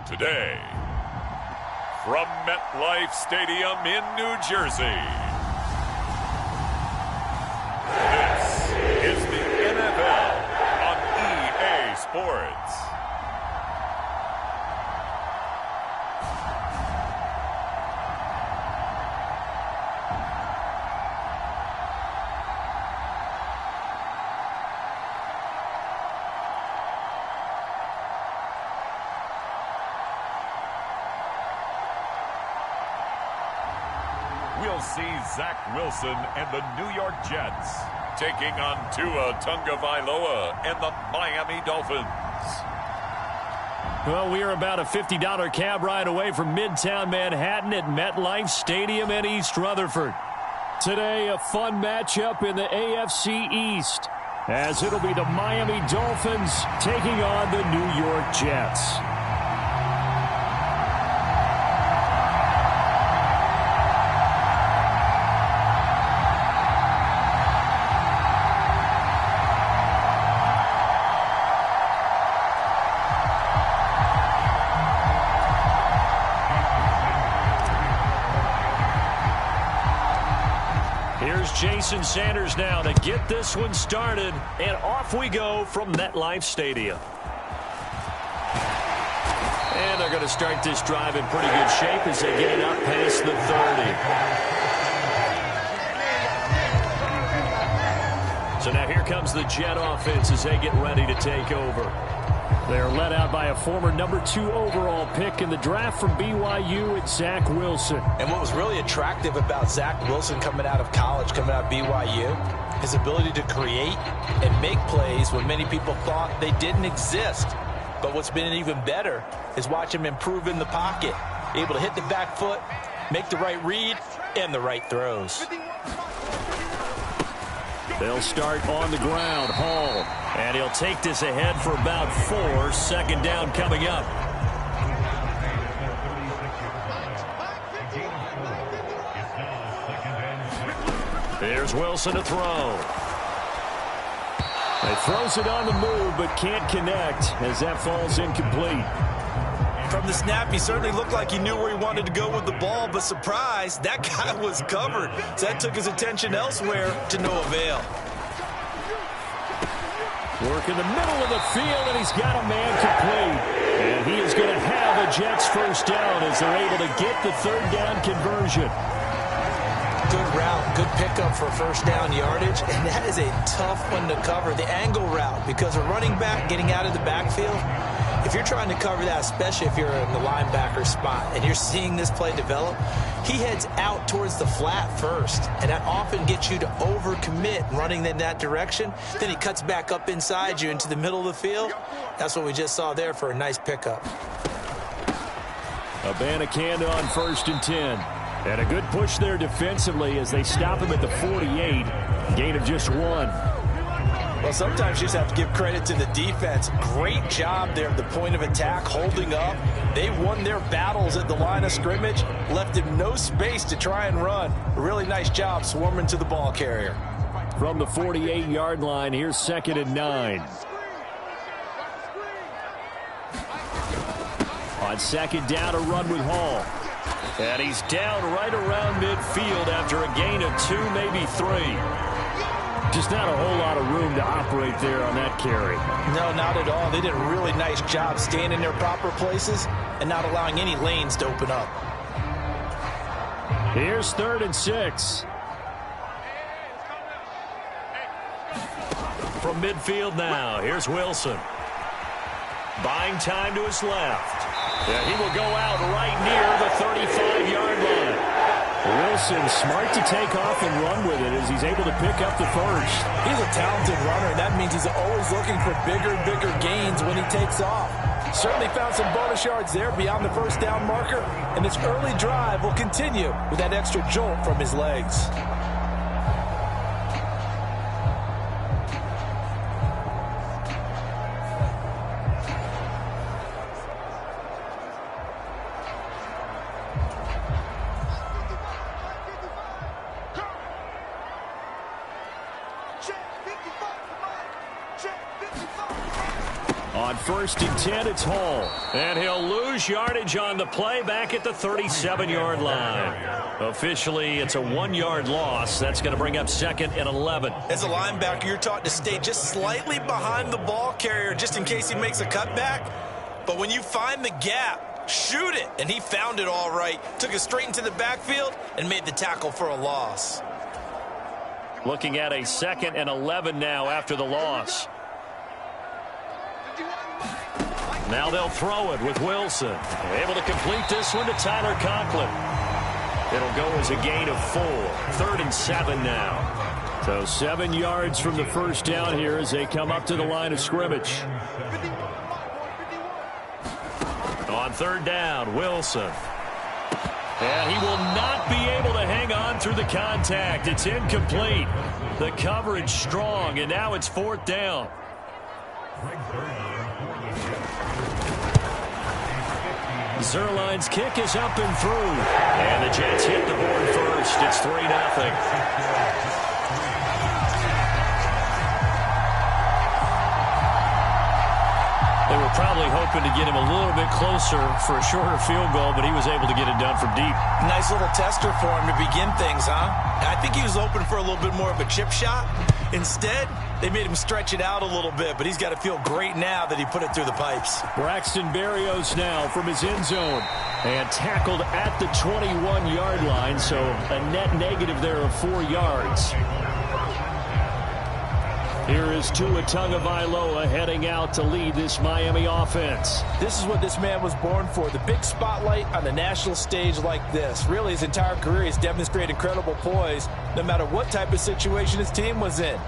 Today, from MetLife Stadium in New Jersey, this is the NFL on EA Sports. We'll see Zach Wilson and the New York Jets taking on Tua Tagovailoa and the Miami Dolphins. Well, we are about a $50 cab ride away from Midtown Manhattan at MetLife Stadium in East Rutherford. Today, a fun matchup in the AFC East, as it'll be the Miami Dolphins taking on the New York Jets. Here's Jason Sanders now to get this one started, and off we go from MetLife Stadium. And they're going to start this drive in pretty good shape as they get it up past the 30. So now here comes the Jet offense as they get ready to take over. They're led out by a former number 2 overall pick in the draft from BYU, it's Zach Wilson. And what was really attractive about Zach Wilson coming out of college, coming out of BYU, his ability to create and make plays when many people thought they didn't exist. But what's been even better is watch him improve in the pocket, able to hit the back foot, make the right read, and the right throws. They'll start on the ground. Hall. And he'll take this ahead for about 4. Second down coming up. Here's Wilson to throw. He throws it on the move but can't connect as that falls incomplete. From the snap, he certainly looked like he knew where he wanted to go with the ball, but surprise, that guy was covered. So that took his attention elsewhere to no avail. Work in the middle of the field, and he's got a man complete. And he is going to have a Jets first down as they're able to get the third down conversion. Good route, good pickup for first down yardage, and that is a tough one to cover, the angle route, because a running back getting out of the backfield, if you're trying to cover that, especially if you're in the linebacker spot and you're seeing this play develop, he heads out towards the flat first, and that often gets you to overcommit running in that direction. Then he cuts back up inside you into the middle of the field. That's what we just saw there for a nice pickup. Abanikanda on 1st and 10. And a good push there defensively as they stop him at the 48. Gain of just 1. Well, sometimes you just have to give credit to the defense. Great job there at the point of attack, holding up. They won their battles at the line of scrimmage, left him no space to try and run. A really nice job swarming to the ball carrier. From the 48-yard line, here's 2nd and 9. On 2nd down, a run with Hall. And he's down right around midfield after a gain of 2, maybe 3. Just not a whole lot of room to operate there on that carry. No, not at all. They did a really nice job staying in their proper places and not allowing any lanes to open up. Here's 3rd and 6. From midfield now, here's Wilson. Buying time to his left. Yeah, he will go out right near the 35-yard line. Wilson smart to take off and run with it as he's able to pick up the first. He's a talented runner, and that means he's always looking for bigger and bigger gains when he takes off. Certainly found some bonus yards there beyond the first down marker, and this early drive will continue with that extra jolt from his legs. On 1st and 10, it's Hall. And he'll lose yardage on the play back at the 37-yard line. Officially, it's a 1-yard loss. That's going to bring up 2nd and 11. As a linebacker, you're taught to stay just slightly behind the ball carrier just in case he makes a cutback. But when you find the gap, shoot it. And he found it all right. Took it straight into the backfield and made the tackle for a loss. Looking at a 2nd and 11 now after the loss. Now they'll throw it with Wilson. Able to complete this one to Tyler Conklin. It'll go as a gain of 4. 3rd and 7 now. So 7 yards from the first down here as they come up to the line of scrimmage. On 3rd down, Wilson. And he will not be able to hang on through the contact. It's incomplete. The coverage strong, and now it's 4th down. Zerline's kick is up and through. And the Jets hit the board first. It's 3-0. They were probably hoping to get him a little bit closer for a shorter field goal, but he was able to get it done from deep. Nice little tester for him to begin things, huh? I think he was open for a little bit more of a chip shot. Instead, they made him stretch it out a little bit, but he's got to feel great now that he put it through the pipes. Braxton Berrios now from his end zone and tackled at the 21-yard line, so a net negative there of 4 yards. Here is Tua Tagovailoa heading out to lead this Miami offense. This is what this man was born for, the big spotlight on the national stage like this. Really, his entire career he's demonstrated incredible poise no matter what type of situation his team was in.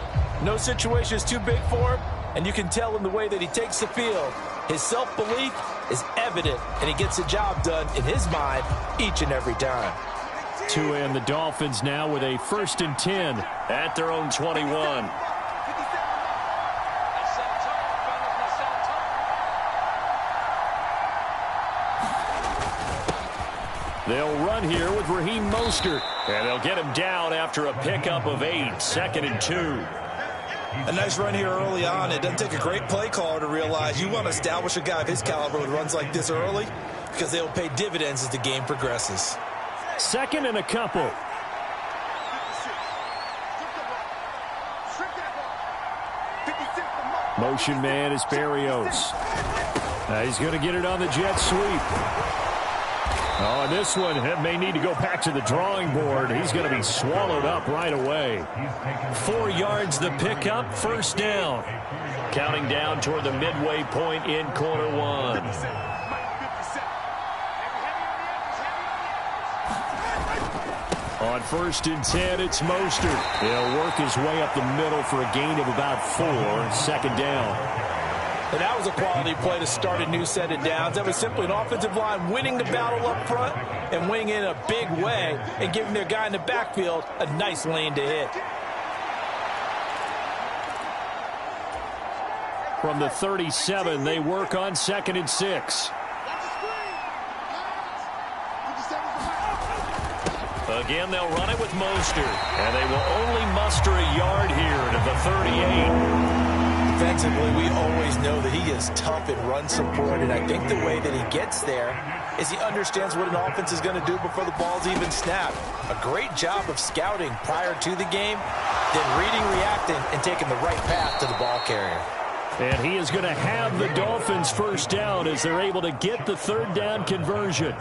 No situation is too big for him, and you can tell in the way that he takes the field. His self-belief is evident, and he gets the job done in his mind each and every time. Tua and the Dolphins now with a 1st and 10 at their own 21. They'll run here with Raheem Mostert. And they'll get him down after a pickup of 8. 2nd and 2. A nice run here early on. It doesn't take a great play caller to realize you want to establish a guy of his caliber who runs like this early because they'll pay dividends as the game progresses. 2nd and a couple. Motion man is Berrios. He's going to get it on the jet sweep. Oh, and this one may need to go back to the drawing board. He's going to be swallowed up right away. 4 yards the pickup, 1st down. Counting down toward the midway point in quarter 1. On 1st and 10, it's Mostert. He'll work his way up the middle for a gain of about 4. 2nd down. And that was a quality play to start a new set of downs. That was simply an offensive line winning the battle up front and winning in a big way and giving their guy in the backfield a nice lane to hit. From the 37, they work on 2nd and 6. Again, they'll run it with Mostert. And they will only muster a yard here to the 38. Defensively, we always know that he is tough in run support, and I think the way that he gets there is he understands what an offense is going to do before the ball's even snapped. A great job of scouting prior to the game, then reading, reacting, and taking the right path to the ball carrier. And he is going to have the Dolphins 1st down as they're able to get the 3rd down conversion.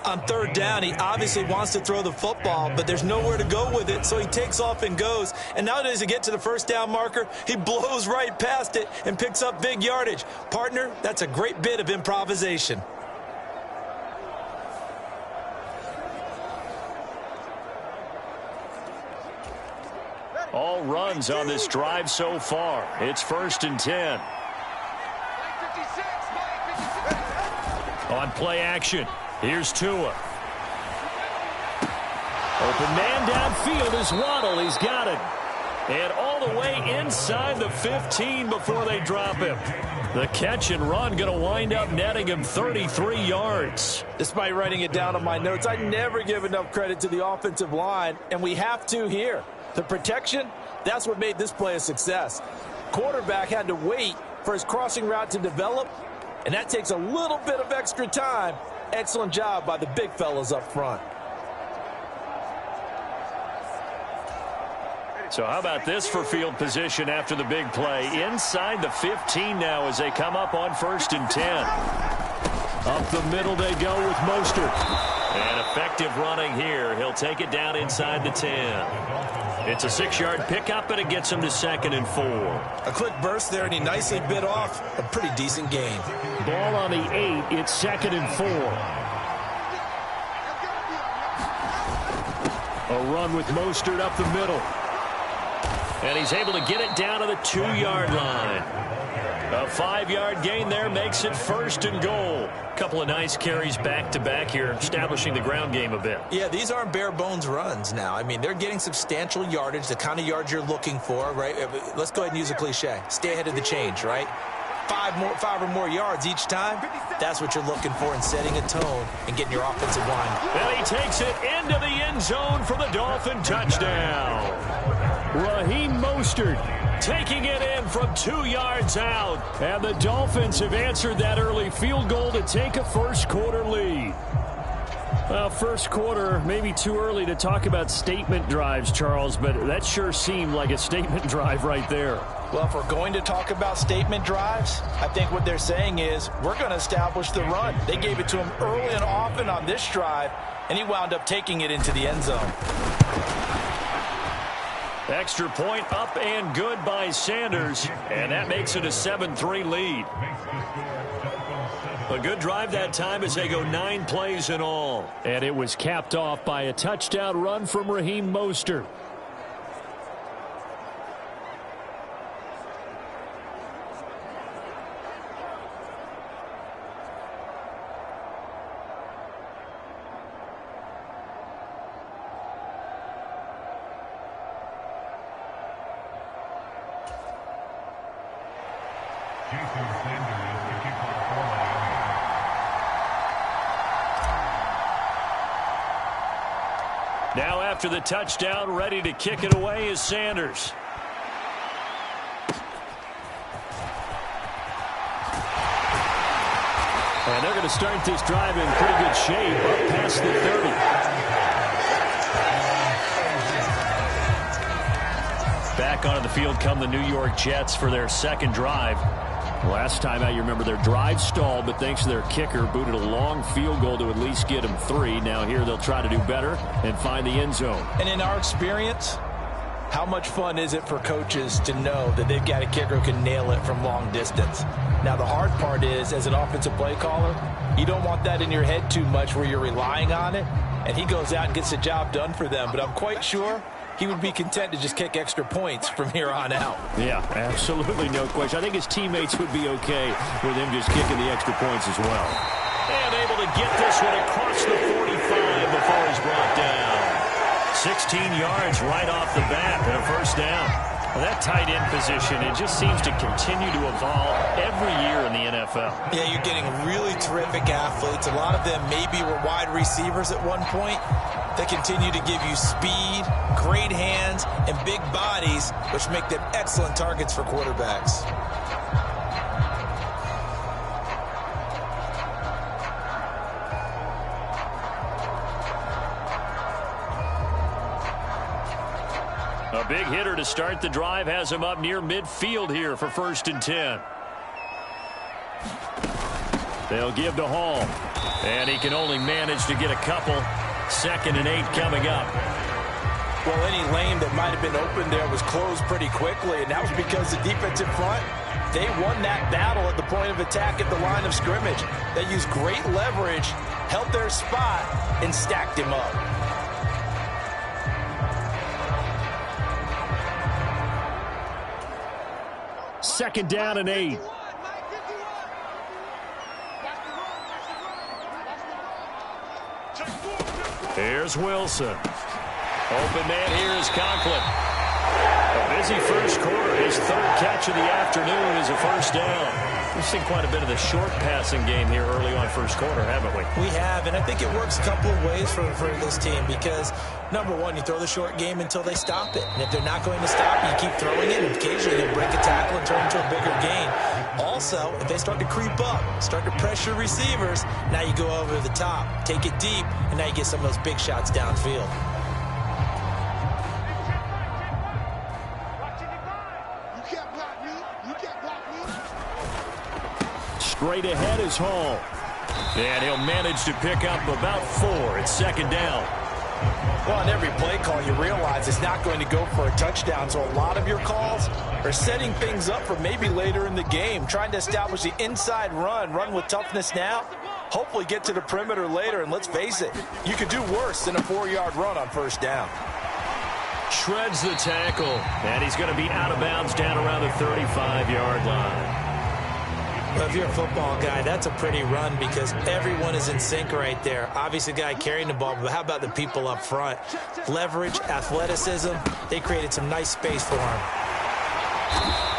On 3rd down, he obviously wants to throw the football, but there's nowhere to go with it, so he takes off and goes. And nowadays, to get to the 1st down marker, he blows right past it and picks up big yardage. Partner, that's a great bit of improvisation. All runs on this drive so far. It's 1st and 10. On play action. Here's Tua. Open man downfield is Waddle. He's got it. And all the way inside the 15 before they drop him. The catch and run going to wind up netting him 33 yards. Despite writing it down on my notes, I never give enough credit to the offensive line, and we have to here. The protection, that's what made this play a success. Quarterback had to wait for his crossing route to develop, and that takes a little bit of extra time. Excellent job by the big fellas up front. So how about this for field position after the big play? Inside the 15 now as they come up on 1st and 10. Up the middle they go with Mostert. And effective running here. He'll take it down inside the 10. It's a 6-yard pickup, and it gets him to 2nd and 4. A quick burst there, and he nicely bit off a pretty decent gain. Ball on the 8. It's 2nd and 4. A run with Mostert up the middle. And he's able to get it down to the 2-yard line. A 5-yard gain there makes it 1st and goal. Couple of nice carries back-to-back here, establishing the ground game a bit. Yeah, these aren't bare-bones runs now. I mean, they're getting substantial yardage, the kind of yards you're looking for, right? Let's go ahead and use a cliche. Stay ahead of the change, right? 5 or more yards each time. That's what you're looking for in setting a tone and getting your offensive line. And he takes it into the end zone for the Dolphin touchdown. Raheem Mostert taking it in from 2 yards out. And the Dolphins have answered that early field goal to take a first-quarter lead. Well, first quarter, maybe too early to talk about statement drives, Charles, but that sure seemed like a statement drive right there. Well, if we're going to talk about statement drives, I think what they're saying is we're going to establish the run. They gave it to him early and often on this drive, and he wound up taking it into the end zone. Extra point up and good by Sanders, and that makes it a 7-3 lead. A good drive that time as they go 9 plays in all. And it was capped off by a touchdown run from Raheem Mostert. Now after the touchdown, ready to kick it away is Sanders. And they're going to start this drive in pretty good shape up past the 30. Back onto the field come the New York Jets for their second drive. Last time out, you remember their drive stalled, but thanks to their kicker, booted a long field goal to at least get them 3. Now here they'll try to do better and find the end zone. And in our experience, how much fun is it for coaches to know that they've got a kicker who can nail it from long distance? Now, the hard part is, as an offensive play caller, you don't want that in your head too much where you're relying on it, and he goes out and gets the job done for them. But I'm quite sure he would be content to just kick extra points from here on out. Yeah, absolutely no question. I think his teammates would be okay with him just kicking the extra points as well. And able to get this one across the 45 before he's brought down. 16 yards right off the bat and a first down. Well, that tight end position, it just seems to continue to evolve every year in the NFL. Yeah, you're getting really terrific athletes. A lot of them maybe were wide receivers at one point. They continue to give you speed, great hands, and big bodies, which make them excellent targets for quarterbacks. A big hitter to start the drive has him up near midfield here for 1st and 10. They'll give to Hall. And he can only manage to get a couple. 2nd and 8 coming up. Well, any lane that might have been open there was closed pretty quickly, and that was because the defensive front, they won that battle at the point of attack at the line of scrimmage. They used great leverage, held their spot, and stacked him up. Second down and 8. Here's Wilson. Open man here is Conklin. A busy first quarter. His third catch of the afternoon is a first down. We've seen quite a bit of the short passing game here early on first quarter, haven't we? We have, and I think it works a couple of ways for this team because, number one, you throw the short game until they stop it. And if they're not going to stop it, you keep throwing it, and occasionally you break a tackle and turn it into a bigger gain. Also, if they start to creep up, start to pressure receivers, now you go over the top, take it deep, and now you get some of those big shots downfield. Straight ahead is Hall. And he'll manage to pick up about 4. It's second down. Well, on every play call, you realize it's not going to go for a touchdown. So a lot of your calls are setting things up for maybe later in the game, trying to establish the inside run with toughness now, hopefully get to the perimeter later. And let's face it, you could do worse than a 4-yard run on first down. Shreds the tackle, and he's going to be out of bounds down around the 35-yard line. Well, if you're a football guy, that's a pretty run because everyone is in sync right there. Obviously, the guy carrying the ball, but how about the people up front? Leverage, athleticism, they created some nice space for him.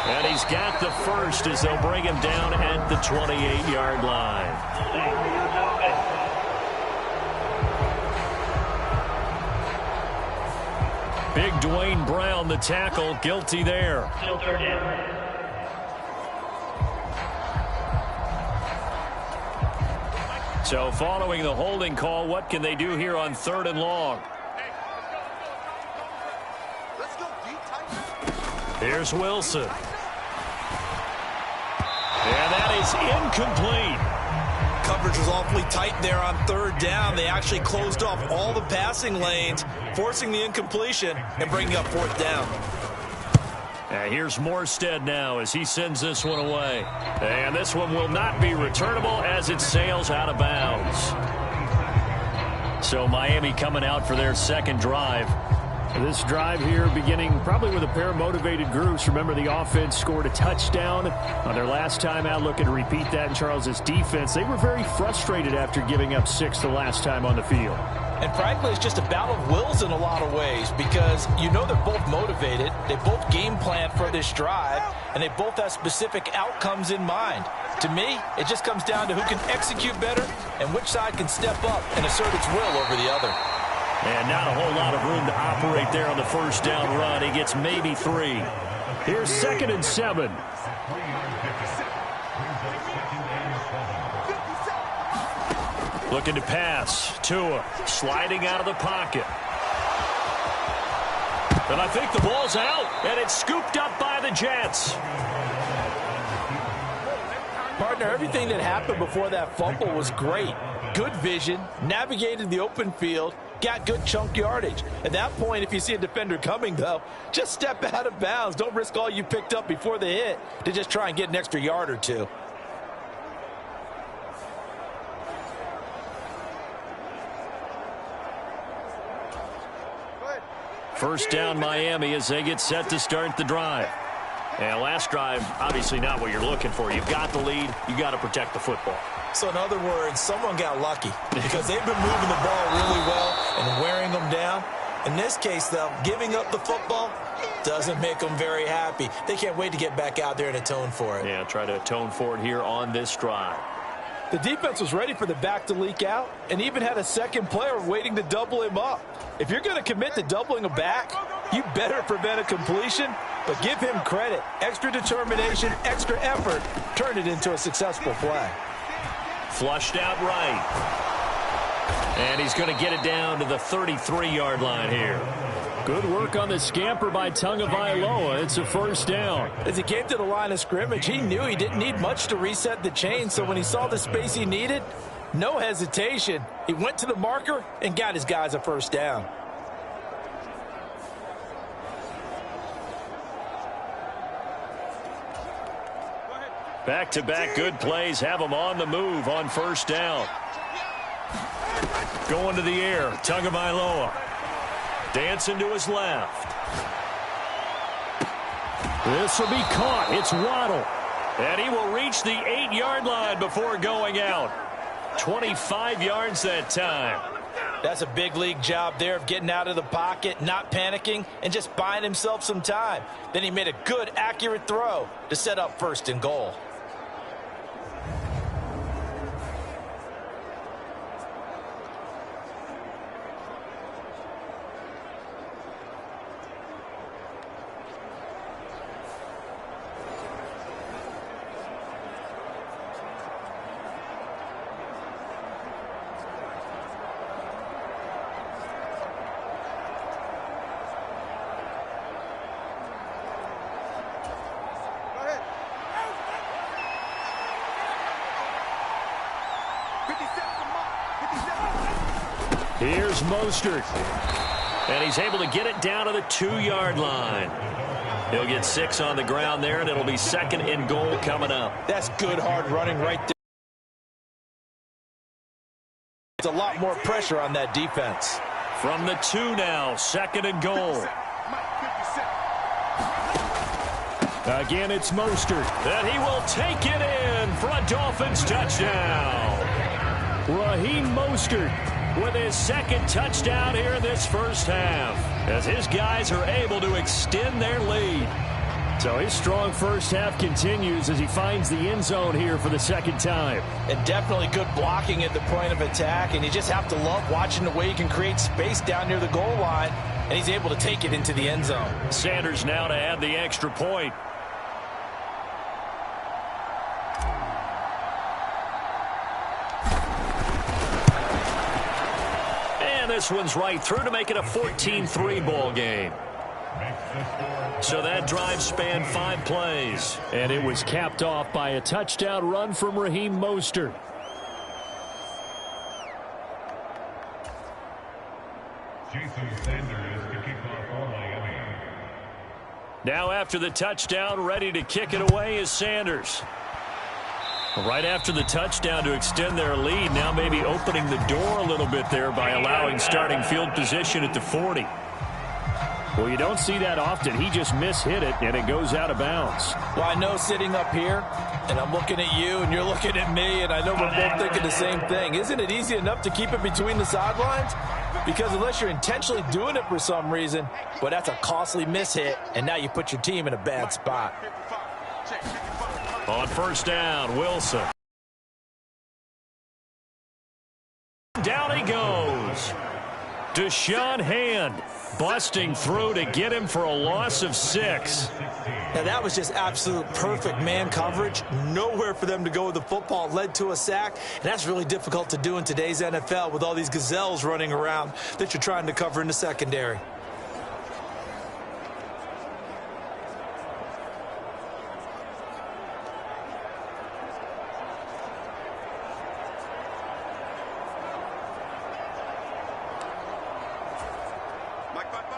And he's got the first as they'll bring him down at the 28-yard line. Big Dwayne Brown, the tackle, guilty there. So following the holding call, what can they do here on 3rd and long? Here's Wilson. And that is incomplete. Coverage was awfully tight there on 3rd down. They actually closed off all the passing lanes, forcing the incompletion and bringing up 4th down. And here's Morstead now as he sends this one away. And this one will not be returnable as it sails out of bounds. So Miami coming out for their second drive. This drive here beginning probably with a pair of motivated groups. Remember, the offense scored a touchdown on their last time out. Looking to repeat that in Charles's defense. They were very frustrated after giving up 6 the last time on the field. And frankly, it's just a battle of wills in a lot of ways because you know they're both motivated. They both game plan for this drive, and they both have specific outcomes in mind. To me, it just comes down to who can execute better and which side can step up and assert its will over the other. And not a whole lot of room to operate there on the first down run. He gets maybe 3. Here's 2nd and 7. Looking to pass. Tua sliding out of the pocket. And I think the ball's out, and it's scooped up by the Jets. Partner, everything that happened before that fumble was great. Good vision, navigated the open field, got good chunk yardage. At that point, if you see a defender coming, though, just step out of bounds. Don't risk all you picked up before the hit to just try and get an extra yard or 2. First down Miami as they get set to start the drive. And last drive, obviously not what you're looking for. You've got the lead. You got to protect the football. So in other words, someone got lucky because they've been moving the ball really well and wearing them down. In this case, though, giving up the football doesn't make them very happy. They can't wait to get back out there and atone for it. Yeah, try to atone for it here on this drive. The defense was ready for the back to leak out and even had a second player waiting to double him up. If you're going to commit to doubling a back, you better prevent a completion, but give him credit. Extra determination, extra effort, turn it into a successful play. Flushed out right. And he's going to get it down to the 33-yard line here. Good work on the scamper by Tagovailoa. It's a first down. As he came to the line of scrimmage, he knew he didn't need much to reset the chain, so when he saw the space he needed, no hesitation. He went to the marker and got his guys a first down. Back-to-back good plays have him on the move on first down. Going to the air, Tagovailoa. Dancing to his left. This will be caught. It's Waddle. And he will reach the 8-yard line before going out. 25 yards that time. That's a big league job there of getting out of the pocket, not panicking, and just buying himself some time. Then he made a good, accurate throw to set up 1st and goal. Here's Mostert. And he's able to get it down to the 2-yard line. He'll get 6 on the ground there, and it'll be 2nd and goal coming up. That's good, hard running right there. It's a lot more pressure on that defense. From the 2 now, 2nd and goal. Again, it's Mostert. And he will take it in for a Dolphins touchdown. Raheem Mostert with his 2nd touchdown here in this first half, as his guys are able to extend their lead. So his strong first half continues as he finds the end zone here for the 2nd time. And definitely good blocking at the point of attack, and you just have to love watching the way he can create space down near the goal line, and he's able to take it into the end zone. Sanders now to add the extra point. This one's right through to make it a 14-3 ball game. So that drive spanned 5 plays. And it was capped off by a touchdown run from Raheem Mostert. Now after the touchdown, ready to kick it away is Sanders. Right after the touchdown to extend their lead, now maybe opening the door a little bit there by allowing starting field position at the 40. Well, you don't see that often. He just mishit it, and it goes out of bounds. Well, I know sitting up here, and I'm looking at you, and you're looking at me, and I know we're both thinking the same thing. Isn't it easy enough to keep it between the sidelines? Because unless you're intentionally doing it for some reason, well, that's a costly mishit, and now you put your team in a bad spot. On 1st down, Wilson. Down he goes. Deshaun Hand busting through to get him for a loss of 6. Now, that was just absolute perfect man coverage. Nowhere for them to go with the football. Led to a sack, and that's really difficult to do in today's NFL with all these gazelles running around that you're trying to cover in the secondary.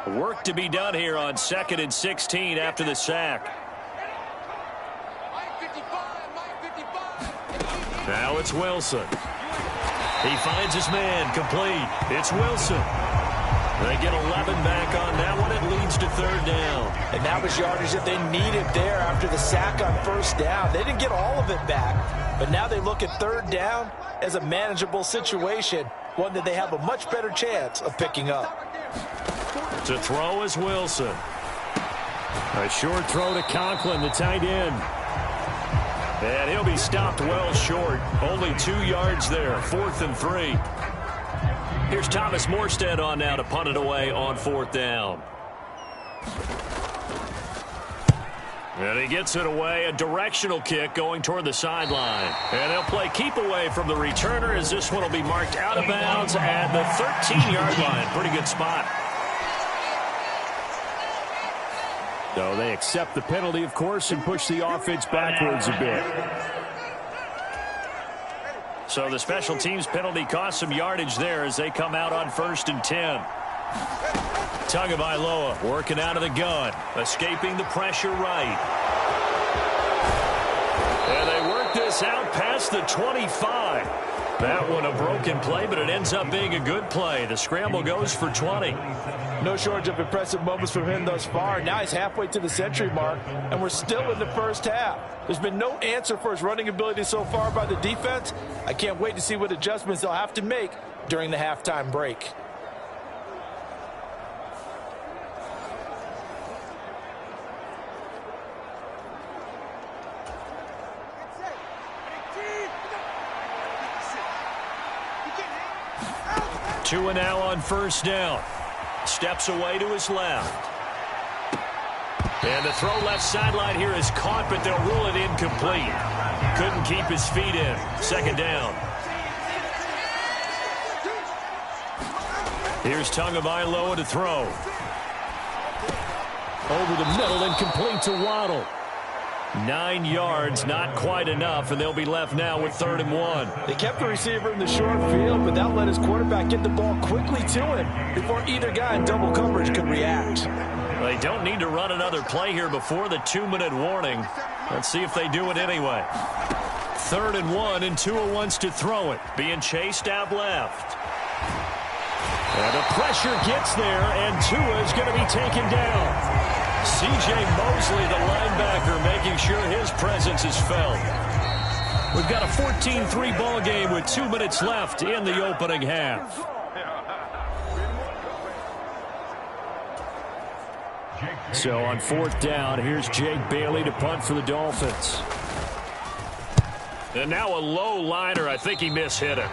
Work to be done here on 2nd and 16 after the sack. Now it's Wilson. He finds his man complete. It's Wilson. They get 11 back on that one. It leads to 3rd down. And that was yardage that they needed there after the sack on 1st down. They didn't get all of it back, but now they look at 3rd down as a manageable situation, one that they have a much better chance of picking up. To throw is Wilson. A short throw to Conklin, the tight end. And he'll be stopped well short. Only 2 yards there. 4th and 3. Here's Thomas Morstead on now to punt it away on 4th down. And he gets it away. A directional kick going toward the sideline. And they'll play keep away from the returner as this one will be marked out of bounds at the 13-yard line. Pretty good spot. So they accept the penalty, of course, and push the offense backwards a bit. So the special teams penalty cost some yardage there as they come out on 1st and 10. Tagovailoa working out of the gun, escaping the pressure right. And they work this gets out past the 25. That one a broken play, but it ends up being a good play. The scramble goes for 20. No shortage of impressive moments from him thus far. Now he's halfway to the century mark, and we're still in the first half. There's been no answer for his running ability so far by the defense. I can't wait to see what adjustments they'll have to make during the halftime break. Two and now on first down. Steps away to his left. And the throw left sideline here is caught, but they'll rule it incomplete. Couldn't keep his feet in. Second down. Here's Tagovailoa to throw. Over the middle and complete to Waddle. 9 yards, not quite enough, and they'll be left now with 3rd and 1. They kept the receiver in the short field, but that let his quarterback get the ball quickly to him before either guy in double coverage could react. They don't need to run another play here before the 2-minute warning. Let's see if they do it anyway. 3rd and 1, and Tua wants to throw it. Being chased out left. And the pressure gets there, and Tua is going to be taken down. C.J. Mosley, the linebacker, making sure his presence is felt. We've got a 14-3 ball game with 2 minutes left in the opening half. So on 4th down, here's Jake Bailey to punt for the Dolphins. And now a low liner. I think he mishit it.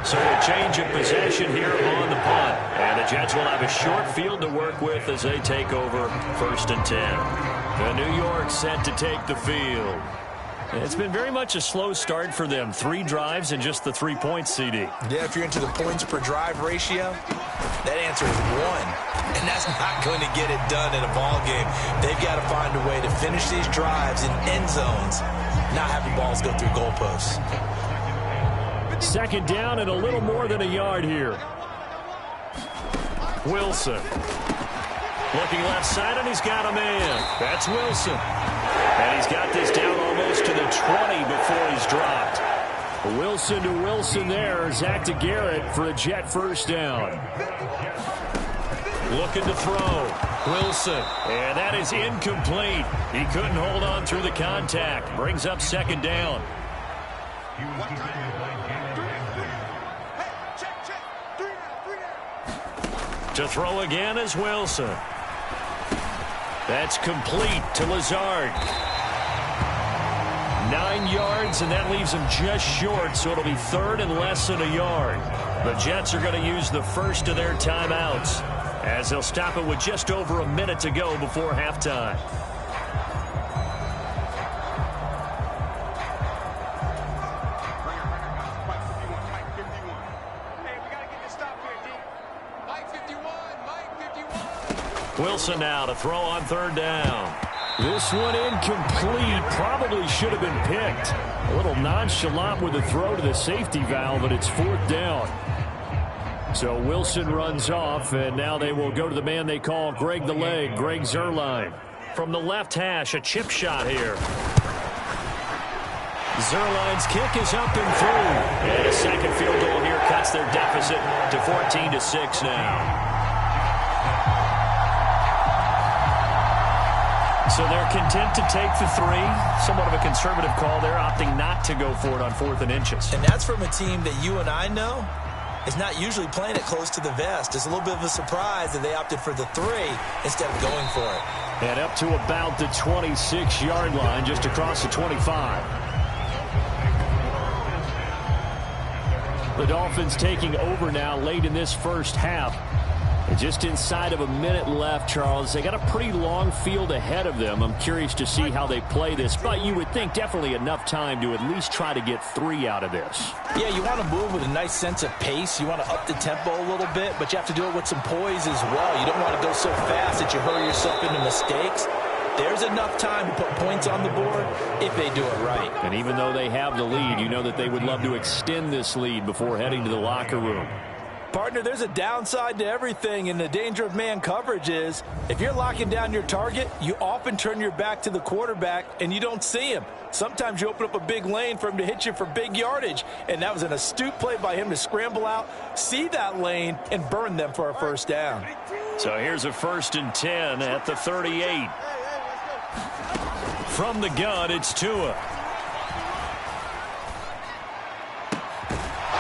So a change of possession here on the punt. And the Jets will have a short field to work with as they take over 1st and 10. The New York set to take the field. It's been very much a slow start for them. 3 drives and just the 3 points, CD. Yeah, if you're into the points per drive ratio, that answer is 1. And that's not going to get it done in a ball game. They've got to find a way to finish these drives in end zones, not having balls go through goalposts. 2nd down and a little more than a yard here. Wilson. Looking left side, and he's got a man. That's Wilson. And he's got this down almost to the 20 before he's dropped. Wilson to Wilson there. Zach to Garrett for a Jet 1st down. Looking to throw. Wilson. And that is incomplete. He couldn't hold on through the contact. Brings up 2nd down. To throw again is Wilson. That's complete to Lazard. 9 yards, and that leaves him just short, so it'll be 3rd and less than a yard. The Jets are going to use the first of their timeouts, as they'll stop it with just over a minute to go before halftime. Wilson now to throw on 3rd down. This one incomplete. Probably should have been picked. A little nonchalant with the throw to the safety valve, but it's 4th down. So Wilson runs off, and now they will go to the man they call Greg the Leg, Greg Zuerlein. From the left hash, a chip shot here. Zuerlein's kick is up and through. And a second field goal here cuts their deficit to 14-6 now. So they're content to take the 3. Somewhat of a conservative call there, opting not to go for it on 4th and inches. And that's from a team that you and I know is not usually playing it close to the vest. It's a little bit of a surprise that they opted for the 3 instead of going for it. And up to about the 26-yard line, just across the 25. The Dolphins taking over now late in this first half. And just inside of a minute left, Charles. They got a pretty long field ahead of them. I'm curious to see how they play this. But you would think definitely enough time to at least try to get 3 out of this. Yeah, you want to move with a nice sense of pace. You want to up the tempo a little bit, but you have to do it with some poise as well. You don't want to go so fast that you hurry yourself into mistakes. There's enough time to put points on the board if they do it right. And even though they have the lead, you know that they would love to extend this lead before heading to the locker room. Partner, there's a downside to everything, and the danger of man coverage is if you're locking down your target, you often turn your back to the quarterback and you don't see him. Sometimes you open up a big lane for him to hit you for big yardage, and that was an astute play by him to scramble out, see that lane, and burn them for a first down. So here's a 1st and 10 at the 38. From the gun, it's Tua.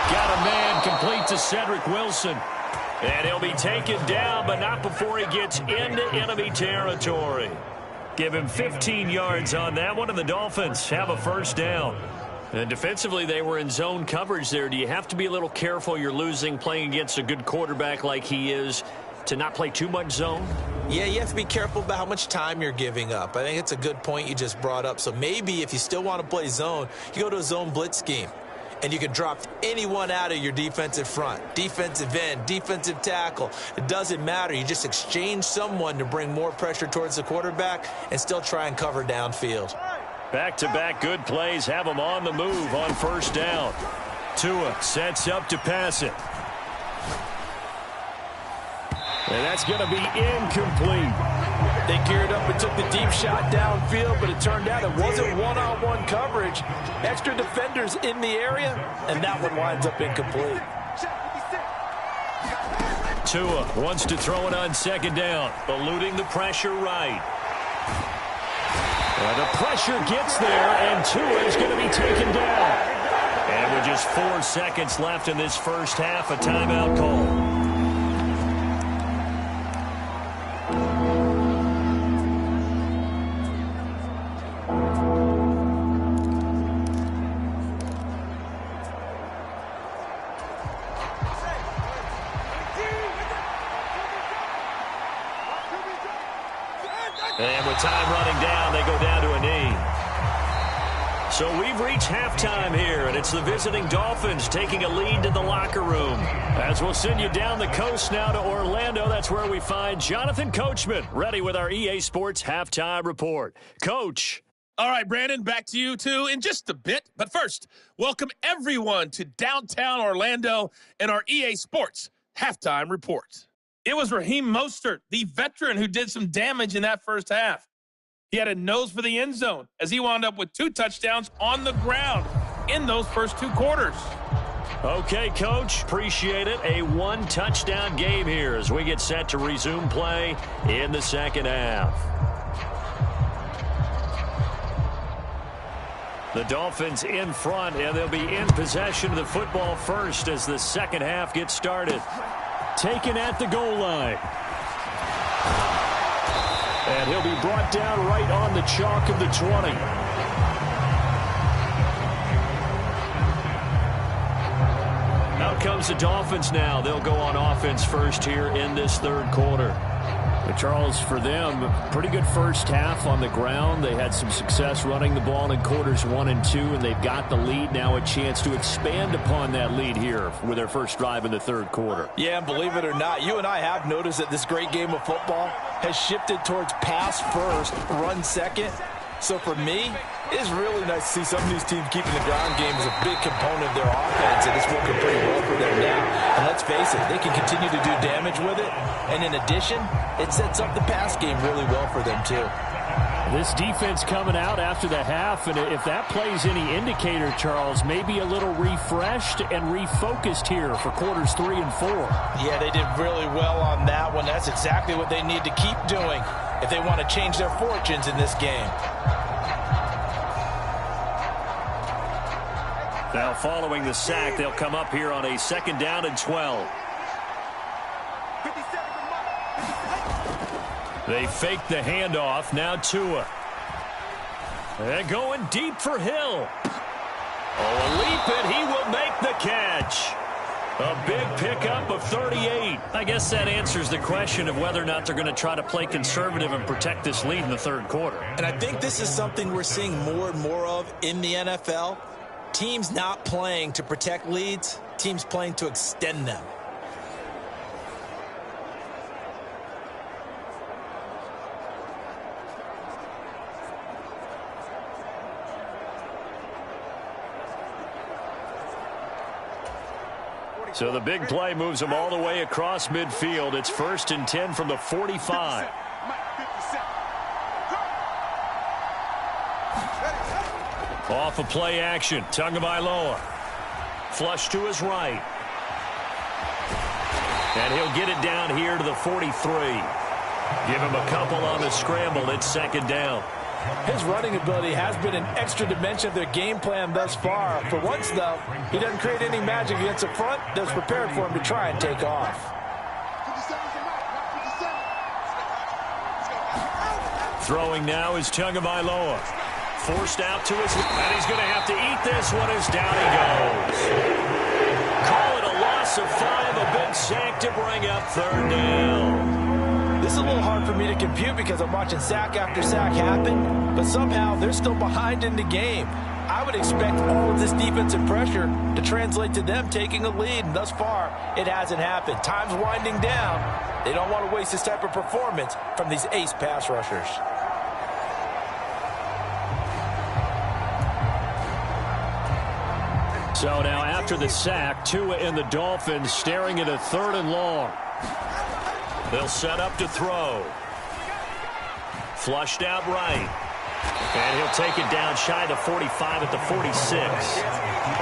Got a man complete to Cedric Wilson. And he'll be taken down, but not before he gets into enemy territory. Give him 15 yards on that one, and the Dolphins have a first down. And defensively, they were in zone coverage there. Do you have to be a little careful? You're losing playing against a good quarterback like he is to not play too much zone? Yeah, you have to be careful about how much time you're giving up. I think it's a good point you just brought up. So maybe if you still want to play zone, you go to a zone blitz scheme. And you can drop anyone out of your defensive front, defensive end, defensive tackle. It doesn't matter. You just exchange someone to bring more pressure towards the quarterback and still try and cover downfield. Back-to-back good plays have them on the move on first down. Tua sets up to pass it. And that's going to be incomplete. They geared up and took the deep shot downfield, but it turned out it wasn't one-on-one coverage. Extra defenders in the area, and that one winds up incomplete. Tua wants to throw it on second down, eluding the pressure right. Well, the pressure gets there, and Tua is going to be taken down. And with just 4 seconds left in this first half, a timeout call. And with time running down, they go down to a knee. So we've reached halftime here, and it's the visiting Dolphins taking a lead to the locker room. As we'll send you down the coast now to Orlando, that's where we find Jonathan Coachman, ready with our EA Sports Halftime Report. Coach. All right, Brandon, back to you, too, in just a bit. But first, welcome everyone to downtown Orlando and our EA Sports Halftime Report. It was Raheem Mostert, the veteran, who did some damage in that first half. He had a nose for the end zone as he wound up with 2 touchdowns on the ground in those first 2 quarters. Okay, Coach, appreciate it. A 1-touchdown game here as we get set to resume play in the second half. The Dolphins in front, and they'll be in possession of the football first as the second half gets started. Taken at the goal line. And he'll be brought down right on the chalk of the 20. Out comes the Dolphins now. They'll go on offense first here in this third quarter. But Charles, for them, pretty good first half on the ground. They had some success running the ball in quarters 1 and 2, and they've got the lead now, a chance to expand upon that lead here with their first drive in the third quarter. Yeah, and believe it or not, you and I have noticed that this great game of football has shifted towards pass first, run second. So for me, it's really nice to see some of these teams keeping the ground game as a big component of their offense, and it's working pretty well for them now. And let's face it, they can continue to do damage with it. And in addition, it sets up the pass game really well for them too. This defense coming out after the half, and if that plays any indicator, Charles, maybe a little refreshed and refocused here for quarters 3 and 4. Yeah, they did really well on that one. That's exactly what they need to keep doing if they want to change their fortunes in this game. Now following the sack, they'll come up here on a 2nd down and 12. They fake the handoff. Now Tua. And going deep for Hill. Oh, a leap, and he will make the catch. A big pickup of 38. I guess that answers the question of whether or not they're going to try to play conservative and protect this lead in the third quarter. And I think this is something we're seeing more and more of in the NFL. Teams not playing to protect leads, teams playing to extend them. So the big play moves them all the way across midfield. It's 1st and 10 from the 45. Off of play action. Tagovailoa. Flush to his right. And he'll get it down here to the 43. Give him a couple on the scramble. It's 2nd down. His running ability has been an extra dimension of their game plan thus far. For once, though, he doesn't create any magic against the front that's prepared for him to try and take off. Throwing now is Tagovailoa. Forced out to his left, and he's going to have to eat this one as down he goes. Call it a loss of 5, a big sack to bring up 3rd down. This is a little hard for me to compute because I'm watching sack after sack happen, but somehow they're still behind in the game. I would expect all of this defensive pressure to translate to them taking a lead, and thus far, it hasn't happened. Time's winding down. They don't want to waste this type of performance from these ace pass rushers. So now after the sack, Tua and the Dolphins staring at a 3rd and long. They'll set up to throw. Flushed out right. And he'll take it down shy of the 45 at the 46.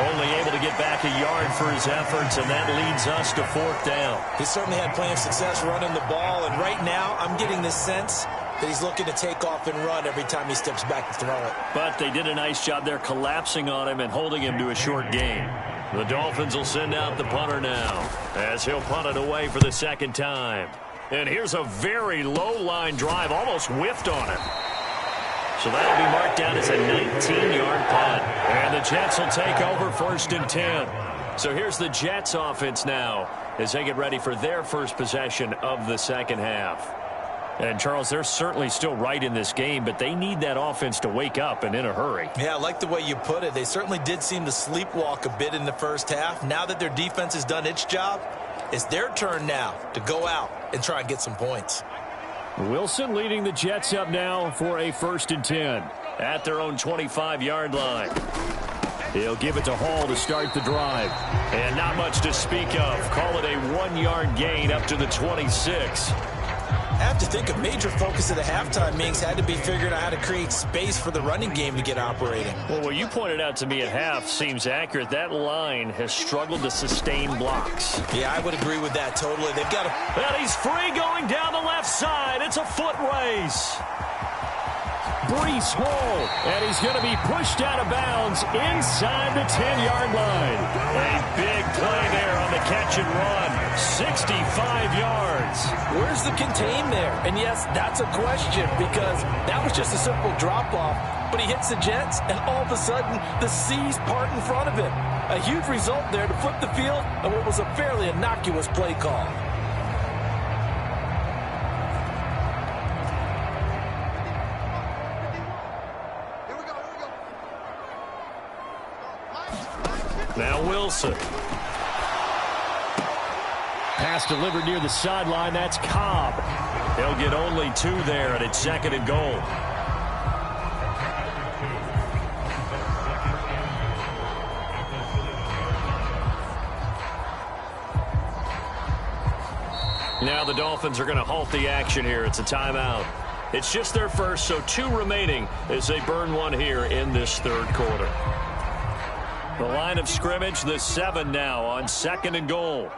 Only able to get back a yard for his efforts, and that leads us to 4th down. He certainly had plenty of success running the ball, and right now I'm getting the sense that he's looking to take off and run every time he steps back to throw it. But they did a nice job there collapsing on him and holding him to a short gain. The Dolphins will send out the punter now as he'll punt it away for the 2nd time. And here's a very low-line drive, almost whiffed on him. So that'll be marked down as a 19-yard punt. And the Jets will take over 1st and 10. So here's the Jets offense now as they get ready for their first possession of the 2nd half. And, Charles, they're certainly still right in this game, but they need that offense to wake up and in a hurry. Yeah, I like the way you put it. They certainly did seem to sleepwalk a bit in the first half. Now that their defense has done its job, it's their turn now to go out and try and get some points. Wilson leading the Jets up now for a 1st and 10 at their own 25-yard line. He'll give it to Hall to start the drive. And not much to speak of. Call it a 1-yard gain up to the 26. I have to think a major focus of the halftime meetings had to be figuring out how to create space for the running game to get operating. Well, what you pointed out to me at half seems accurate. That line has struggled to sustain blocks. Yeah, I would agree with that totally. They've got to... And he's free going down the left side. It's a foot race. Breece Hall, and he's going to be pushed out of bounds inside the 10-yard line. A big play there on the catch and run. 65 yards. Where's the contain there? And yes, that's a question because that was just a simple drop-off. But he hits the Jets, and all of a sudden, the seas part in front of him. A huge result there to flip the field on what was a fairly innocuous play call. Now Wilson. Pass delivered near the sideline. That's Cobb. They'll get only 2 there, and it's 2nd and goal. Now the Dolphins are going to halt the action here. It's a timeout. It's just their first, so 2 remaining as they burn one here in this 3rd quarter. The line of scrimmage, the 7 now on 2nd and goal.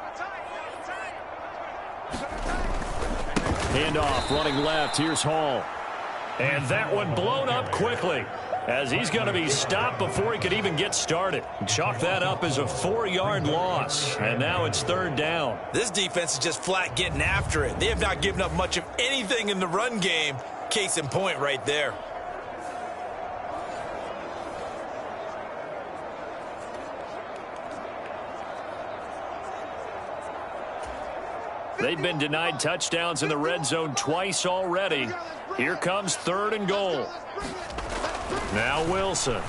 Handoff, running left. Here's Hall. And that one blown up quickly as he's going to be stopped before he could even get started. Chalk that up as a 4-yard loss. And now it's 3rd down. This defense is just flat getting after it. They have not given up much of anything in the run game. Case in point right there. They've been denied touchdowns in the red zone twice already. Here comes 3rd and goal. Now Wilson. And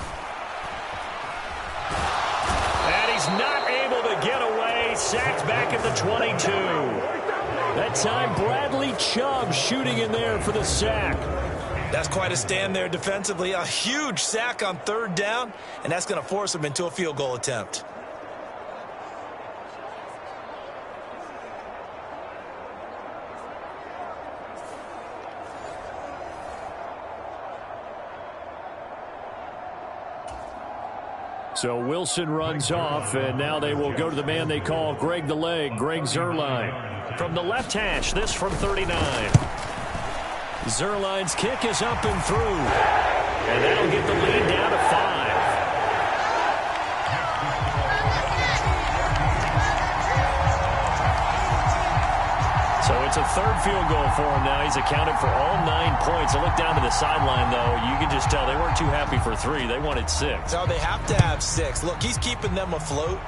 he's not able to get away. Sacked back at the 22. That time Bradley Chubb shooting in there for the sack. That's quite a stand there defensively. A huge sack on 3rd down, and that's going to force him into a field goal attempt. So Wilson runs off, and now they will go to the man they call Greg the Leg, Greg Zuerlein. From the left hash, this from 39. Zuerlein's kick is up and through. And that'll get the lead down to 5. So it's a third field goal for him now. He's accounted for all 9 points. I look down to the sideline, though. You can just tell they weren't too happy for 3. They wanted 6. No, they have to have 6. Look, he's keeping them afloat,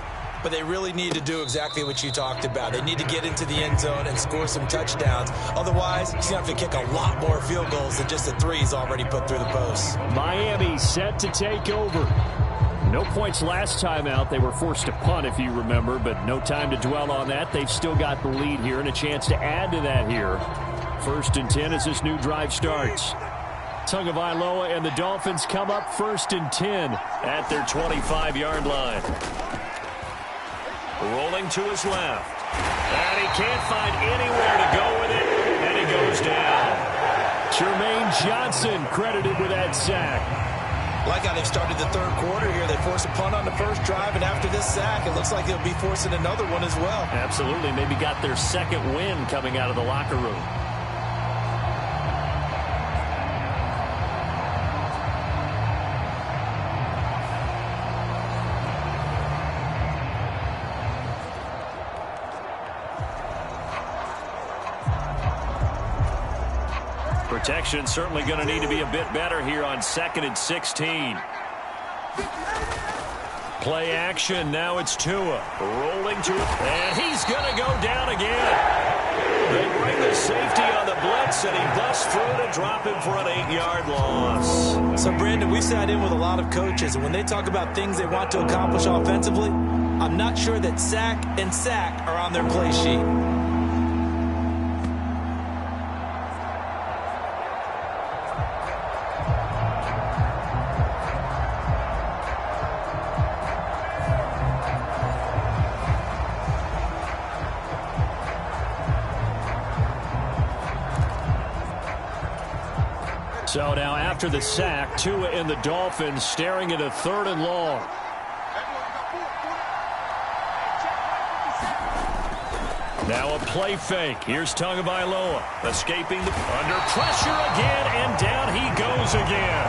but they really need to do exactly what you talked about. They need to get into the end zone and score some touchdowns. Otherwise, he's going to have to kick a lot more field goals than just the 3 he's already put through the posts. Miami set to take over. No points last time out. They were forced to punt, if you remember, but no time to dwell on that. They've still got the lead here and a chance to add to that here. 1st and 10 as this new drive starts. Tagovailoa and the Dolphins come up 1st and 10 at their 25-yard line. Rolling to his left. And he can't find anywhere to go with it, and he goes down. Jermaine Johnson credited with that sack. Like how they've started the third quarter here. They force a punt on the first drive, and after this sack, it looks like they'll be forcing another one as well. Absolutely. Maybe got their second win coming out of the locker room. Protection certainly going to need to be a bit better here on 2nd and 16. Play action. Now it's Tua. Rolling to it. And he's going to go down again. They bring the safety on the blitz, and he busts through to drop him for an 8-yard loss. So, Brandon, we sat in with a lot of coaches, and when they talk about things they want to accomplish offensively, I'm not sure that sack and sack are on their play sheet. So now after the sack, Tua and the Dolphins staring at a 3rd and long. Now a play fake. Here's Tagovailoa escaping under pressure again, and down he goes again.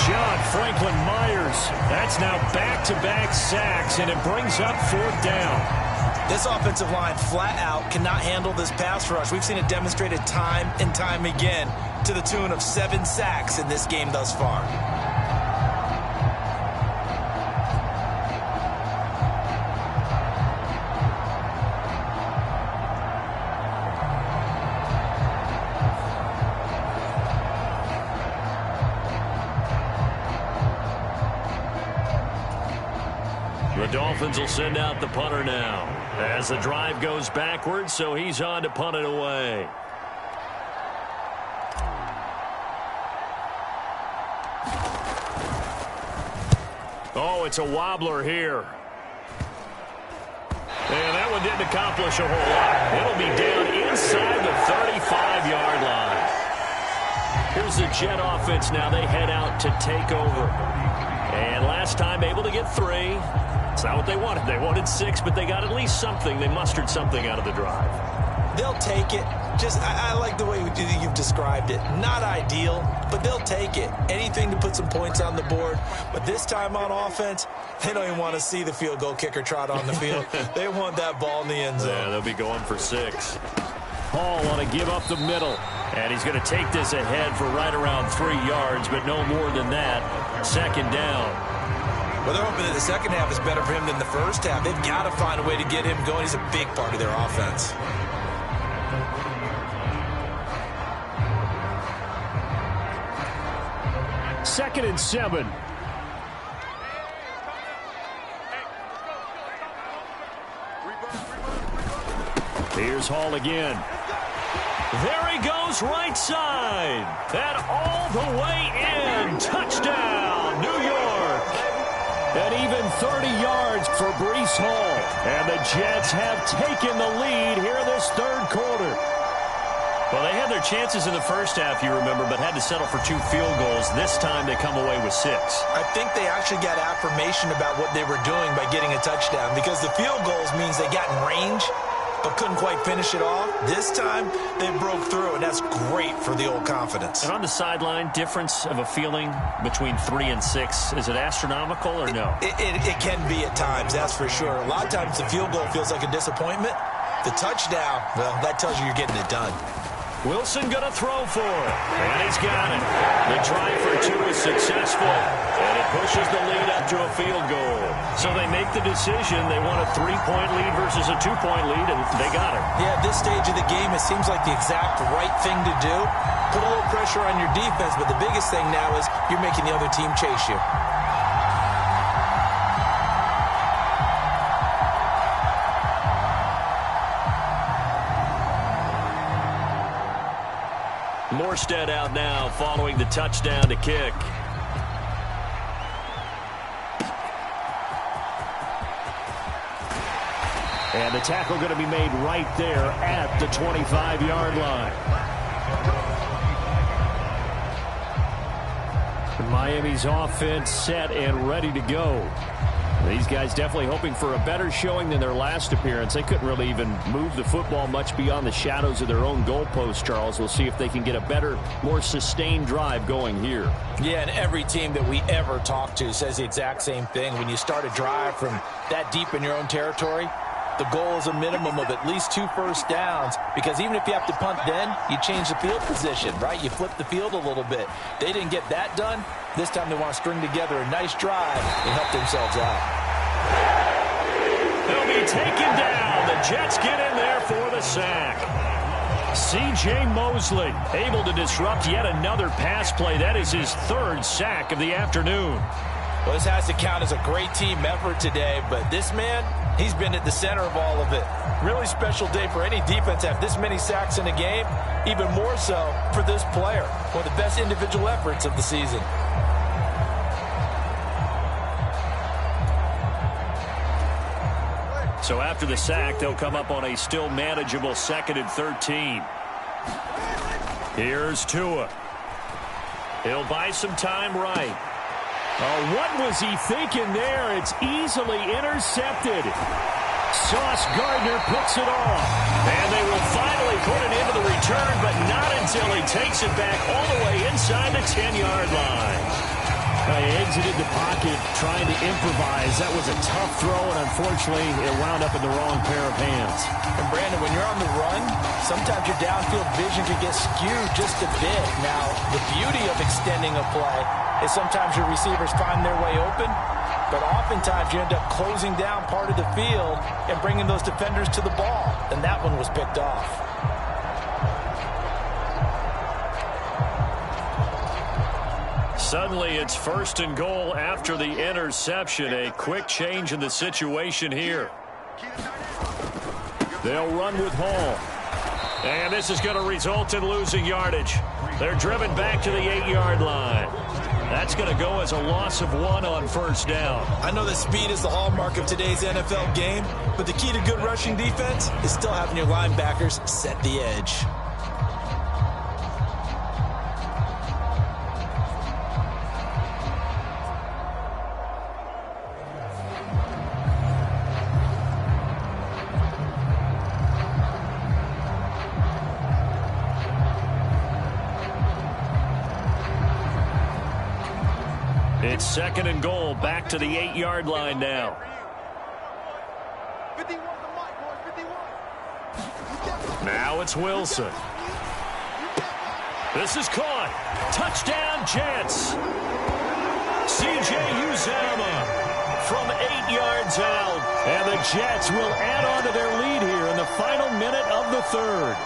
John Franklin Myers. That's now back-to-back sacks, and it brings up 4th down. This offensive line flat out cannot handle this pass rush. We've seen it demonstrated time and time again to the tune of 7 sacks in this game thus far. The Dolphins will send out the punter now as the drive goes backwards, so he's on to punt it away. Oh, it's a wobbler here. And that one didn't accomplish a whole lot. It'll be down inside the 35-yard line. Here's the Jet offense now. They head out to take over. And last time able to get 3. It's not what they wanted. They wanted 6, but they got at least something. They mustered something out of the drive. They'll take it. I like the way you've described it. Not ideal, but they'll take it. Anything to put some points on the board. But this time on offense, they don't even want to see the field goal kicker trot on the field. They want that ball in the end zone. Yeah, they'll be going for 6. Hall want to give up the middle. And he's going to take this ahead for right around 3 yards, but no more than that. 2nd down. Well, they're hoping that the second half is better for him than the first half. They've got to find a way to get him going. He's a big part of their offense. Second and 7. Here's Hall again. There he goes right side. And all the way in. Touchdown, New York. And even 30 yards for Breece Hall. And the Jets have taken the lead here in this third quarter. Well, they had their chances in the first half, you remember, but had to settle for 2 field goals. This time they come away with 6. I think they actually got affirmation about what they were doing by getting a touchdown, because the field goals means they got in range but couldn't quite finish it off. This time they broke through, and that's great for the old confidence. And on the sideline, difference of a feeling between 3 and 6, is it astronomical or no? It can be at times, that's for sure. A lot of times the field goal feels like a disappointment. The touchdown, well, that tells you you're getting it done. Wilson going to throw for it, and he's got it. The try for 2 is successful, and it pushes the lead up to a field goal. So they make the decision. They want a 3-point lead versus a 2-point lead, and they got it. Yeah, at this stage of the game, it seems like the exact right thing to do. Put a little pressure on your defense, but the biggest thing now is you're making the other team chase you. Morstead out now following the touchdown to kick. And the tackle going to be made right there at the 25-yard line. Miami's offense set and ready to go. These guys definitely hoping for a better showing than their last appearance. They couldn't really even move the football much beyond the shadows of their own goalpost, Charles. We'll see if they can get a better, more sustained drive going here. Yeah, and every team that we ever talk to says the exact same thing. When you start a drive from that deep in your own territory, the goal is a minimum of at least 2 first downs, because even if you have to punt then, you change the field position, right? You flip the field a little bit. They didn't get that done. This time they want to string together a nice drive and help themselves out. They'll be taken down. The Jets get in there for the sack. C.J. Mosley able to disrupt yet another pass play. That is his 3rd sack of the afternoon. Well, this has to count as a great team effort today, but this man, he's been at the center of all of it. Really special day for any defense to have this many sacks in a game, even more so for this player. One of the best individual efforts of the season. So after the sack, they'll come up on a still manageable 2nd and 13. Here's Tua. He'll buy some time right. Oh, what was he thinking there? It's easily intercepted. Sauce Gardner picks it off. And they will finally put it into the return, but not until he takes it back all the way inside the 10-yard line. He exited the pocket trying to improvise. That was a tough throw, and unfortunately, it wound up in the wrong pair of hands. And, Brandon, when you're on the run, sometimes your downfield vision can get skewed just a bit. Now, the beauty of extending a play is sometimes your receivers find their way open, but oftentimes you end up closing down part of the field and bringing those defenders to the ball, and that one was picked off. Suddenly, it's 1st and goal after the interception. A quick change in the situation here. They'll run with Hall. And this is going to result in losing yardage. They're driven back to the 8-yard line. That's going to go as a loss of 1 on 1st down. I know that speed is the hallmark of today's NFL game, but the key to good rushing defense is still having your linebackers set the edge. It's 2nd and goal, back to the 8-yard line now. Now it's Wilson. This is caught. Touchdown, Jets. C.J. Uzomah from 8 yards out. And the Jets will add on to their lead here in the final minute of the 3rd.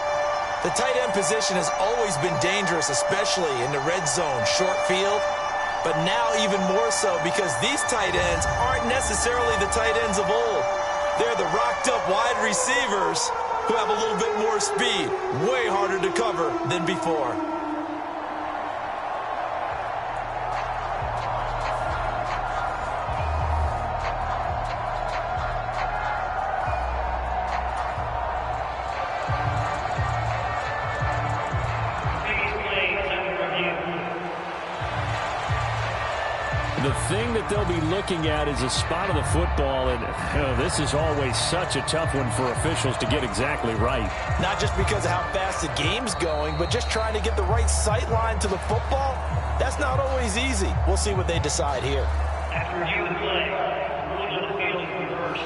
The tight end position has always been dangerous, especially in the red zone, short field. But now even more so, because these tight ends aren't necessarily the tight ends of old. They're the rocked-up wide receivers who have a little bit more speed. Way harder to cover than before. thing that they'll be looking at is a spot of the football, and this is always such a tough one for officials to get exactly right. Not just because of how fast the game's going, but just trying to get the right sight line to the football. That's not always easy. We'll see what they decide here. After review of the play, rules of the field reversed.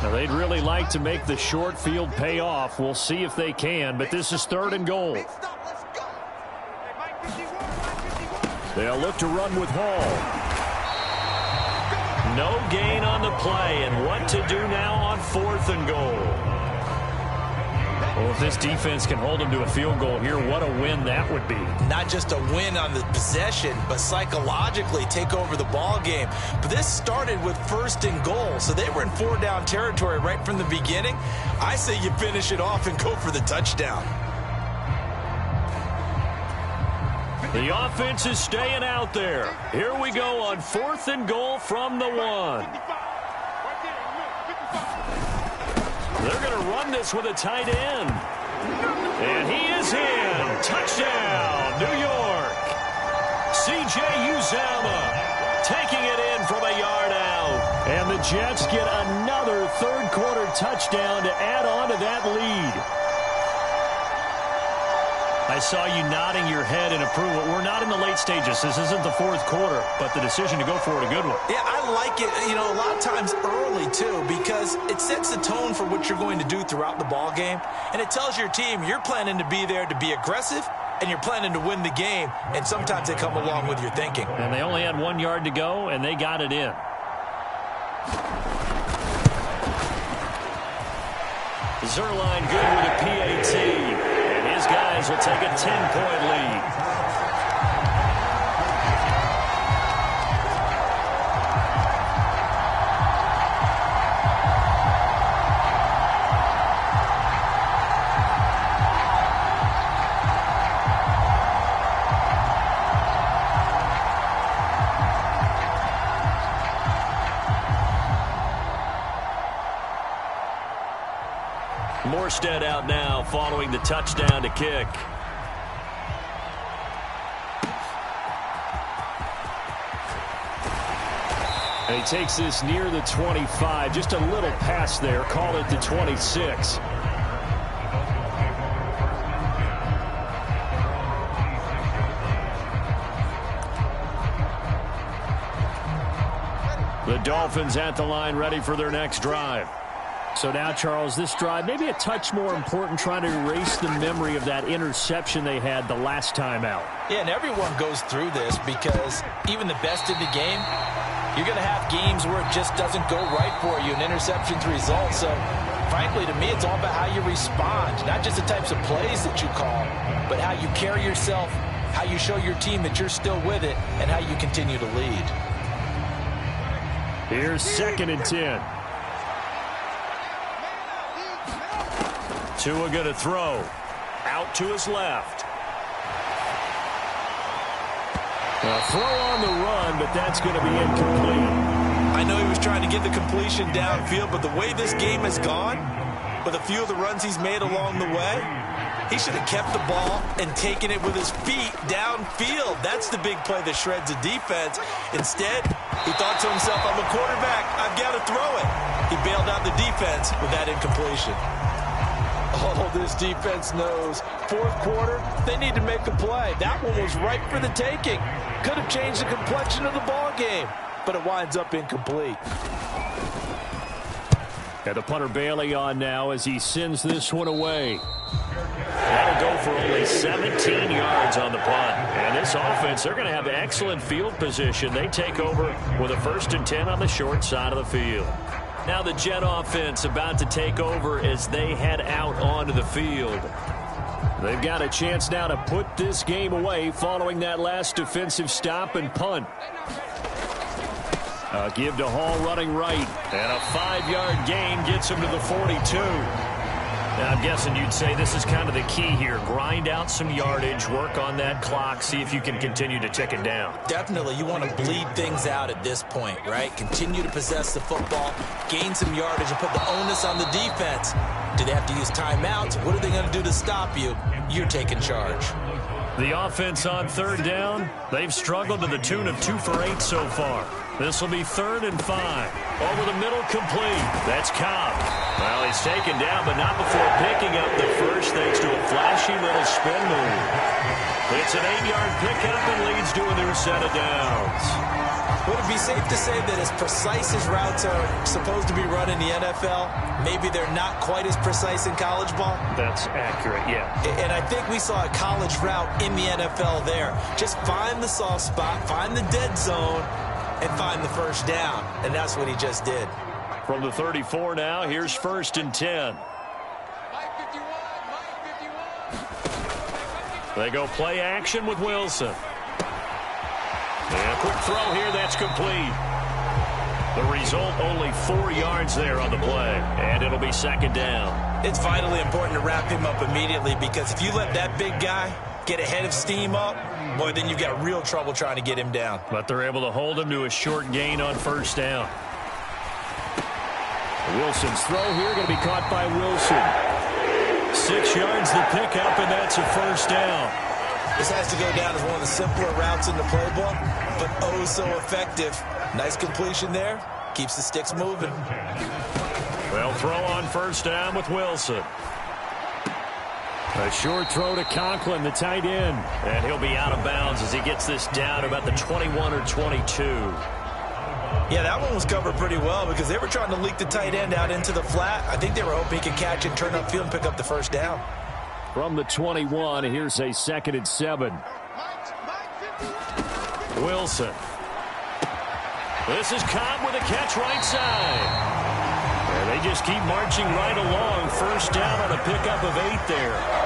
Now, they'd really like to make the short field pay off. We'll see if they can, but this is 3rd and goal. They'll look to run with Hall. No gain on the play, and what to do now on 4th and goal. Well, if this defense can hold them to a field goal here, what a win that would be. Not just a win on the possession, but psychologically take over the ball game. But this started with 1st and goal, so they were in 4-down territory right from the beginning. I say you finish it off and go for the touchdown. The offense is staying out there. Here we go on 4th and goal from the 1. They're going to run this with a tight end. And he is in. Touchdown, New York. C.J. Uzomah taking it in from a yard out. And the Jets get another 3rd quarter touchdown to add on to that lead. I saw you nodding your head in approval. We're not in the late stages. This isn't the 4th quarter, but the decision to go for it, a good one. Yeah, I like it, a lot of times early, too, because it sets the tone for what you're going to do throughout the ball game. And it tells your team you're planning to be there to be aggressive, and you're planning to win the game. And sometimes they come along with your thinking. And they only had 1 yard to go, and they got it in. Zerline good with a PAT. His guys will take a 10-point lead. Morstead out now following the touchdown to kick. And he takes this near the 25. Just a little pass there. Call it the 26. The Dolphins at the line ready for their next drive. So now, Charles, this drive maybe a touch more important, trying to erase the memory of that interception they had the last time out. Yeah, and everyone goes through this because even the best in the game, you're going to have games where it just doesn't go right for you, and interceptions result. So, frankly, to me, it's all about how you respond, not just the types of plays that you call, but how you carry yourself, how you show your team that you're still with it, and how you continue to lead. Here's 2nd and 10. Tua going to throw. Out to his left. A throw on the run, but that's going to be incomplete. I know he was trying to get the completion downfield, but the way this game has gone, with a few of the runs he's made along the way, he should have kept the ball and taken it with his feet downfield. That's the big play that shreds the defense. Instead, he thought to himself, I'm a quarterback, I've got to throw it. He bailed out the defense with that incompletion. Oh, this defense knows. 4th quarter, they need to make a play. That one was right for the taking. Could have changed the complexion of the ball game, but it winds up incomplete. And the punter Bailey on now as he sends this one away. That'll go for only 17 yards on the punt. And this offense, they're going to have excellent field position. They take over with a 1st and 10 on the short side of the field. Now the Jet offense about to take over as they head out onto the field. They've got a chance now to put this game away following that last defensive stop and punt. A give to Hall running right. And a 5-yard gain gets him to the 42. Now, I'm guessing you'd say this is kind of the key here. Grind out some yardage, work on that clock, see if you can continue to tick it down. Definitely, you want to bleed things out at this point, right? Continue to possess the football, gain some yardage, and put the onus on the defense. Do they have to use timeouts? What are they going to do to stop you? You're taking charge. The offense on third down, they've struggled to the tune of 2 for 8 so far. This will be 3rd and 5. Over the middle, complete. That's Cobb. Well, he's taken down, but not before picking up the first thanks to a flashy little spin move. It's an 8-yard pickup and leads to a new set of downs. Would it be safe to say that as precise as routes are supposed to be run in the NFL, maybe they're not quite as precise in college ball? That's accurate, yeah. And I think we saw a college route in the NFL there. Just find the soft spot, find the dead zone, and find the first down. And that's what he just did. From the 34 now, here's 1st and 10. They go play action with Wilson. And a quick throw here, that's complete. The result, only 4 yards there on the play. And it'll be 2nd down. It's vitally important to wrap him up immediately, because if you let that big guy get ahead of steam up, boy, then you've got real trouble trying to get him down. But they're able to hold him to a short gain on 1st down. Wilson's throw here going to be caught by Wilson. 6 yards the pickup, and that's a 1st down. This has to go down as one of the simpler routes in the playbook, but oh so effective. Nice completion there. Keeps the sticks moving. Well, throw on 1st down with Wilson. A short throw to Conklin, the tight end. And he'll be out of bounds as he gets this down about the 21 or 22. Yeah, that one was covered pretty well because they were trying to leak the tight end out into the flat. I think they were hoping he could catch it, turn upfield, and pick up the 1st down. From the 21, here's a 2nd and 7. Wilson. This is Cobb with a catch right side. And they just keep marching right along. 1st down on a pickup of 8 there.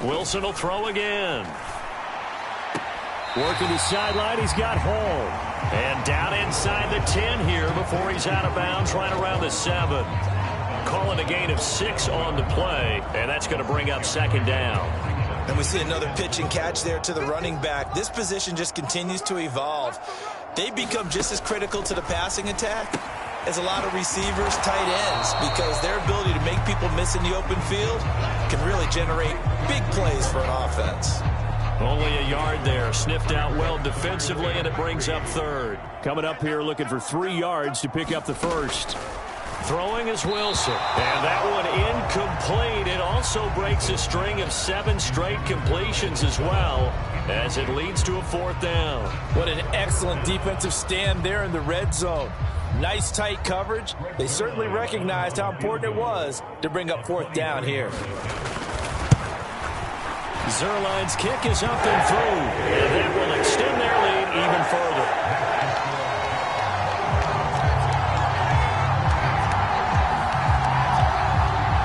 Wilson will throw again. Working the sideline, he's got Hall. And down inside the 10 here before he's out of bounds, right around the 7. Calling a gain of 6 on the play, and that's going to bring up 2nd down. And we see another pitch and catch there to the running back. This position just continues to evolve. They become just as critical to the passing attack as a lot of receivers, tight ends, because their ability to make people miss in the open field can really generate big plays for an offense. Only a yard there, sniffed out well defensively, and it brings up 3rd. Coming up here looking for 3 yards to pick up the 1st. Throwing is Wilson, and that one incomplete. It also breaks a string of 7 straight completions as well, as it leads to a 4th down. What an excellent defensive stand there in the red zone. Nice tight coverage. They certainly recognized how important it was to bring up 4th down here. Zerline's kick is up and through, and that will extend their lead even further.